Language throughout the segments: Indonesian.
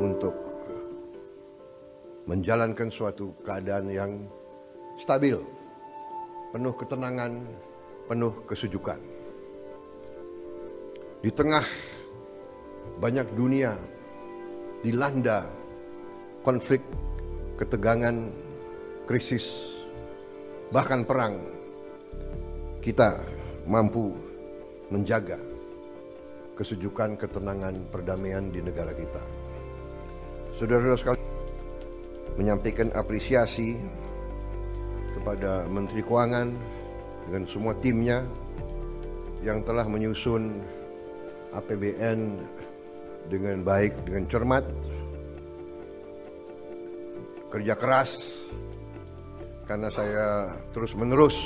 untuk menjalankan suatu keadaan yang stabil, penuh ketenangan, penuh kesejukan. Di tengah banyak dunia dilanda konflik, ketegangan, krisis, bahkan perang, kita mampu menjaga kesejukan, ketenangan, perdamaian di negara kita. Saudara-saudara sekalian, menyampaikan apresiasi kepada Menteri Keuangan dengan semua timnya yang telah menyusun APBN dengan baik, dengan cermat, kerja keras, karena saya terus-menerus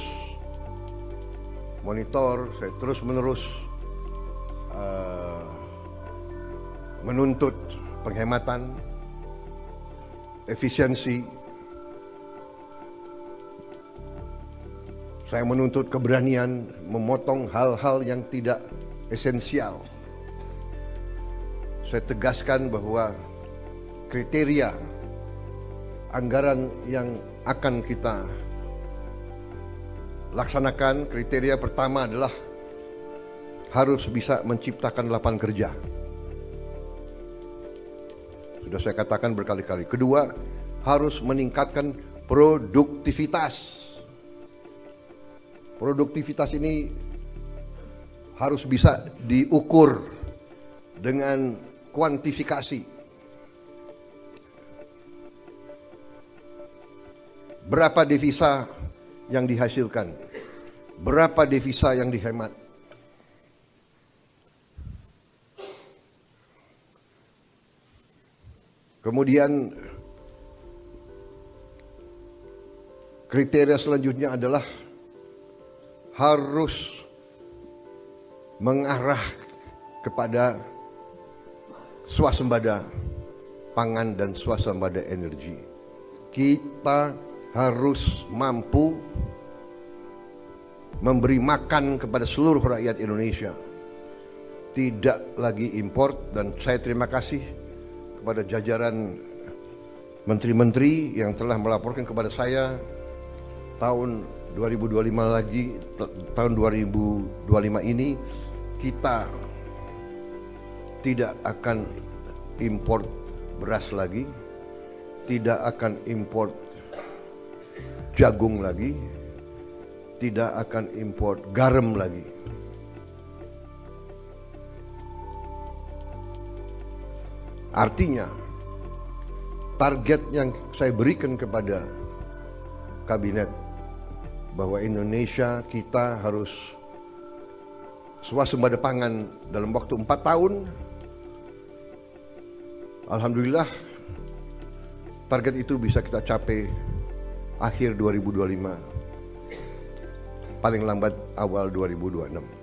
monitor, saya terus-menerus menuntut penghematan, efisiensi. Saya menuntut keberanian memotong hal-hal yang tidak esensial. Saya tegaskan bahwa kriteria anggaran yang akan kita laksanakan, kriteria pertama adalah harus bisa menciptakan lapangan kerja. Sudah saya katakan berkali-kali. Kedua, harus meningkatkan produktivitas. Produktivitas ini harus bisa diukur dengan kuantifikasi. Berapa devisa yang dihasilkan? Berapa devisa yang dihemat? Kemudian kriteria selanjutnya adalah harus mengarah kepada swasembada pangan dan swasembada energi. Kita harus mampu memberi makan kepada seluruh rakyat Indonesia. Tidak lagi import, dan saya terima kasih kepada jajaran menteri-menteri yang telah melaporkan kepada saya tahun 2025 lagi, tahun 2025 ini kita tidak akan import beras lagi, tidak akan import jagung lagi, tidak akan import garam lagi. Artinya, target yang saya berikan kepada kabinet bahwa Indonesia kita harus swasembada pangan dalam waktu 4 tahun. Alhamdulillah, target itu bisa kita capai akhir 2025, paling lambat awal 2026.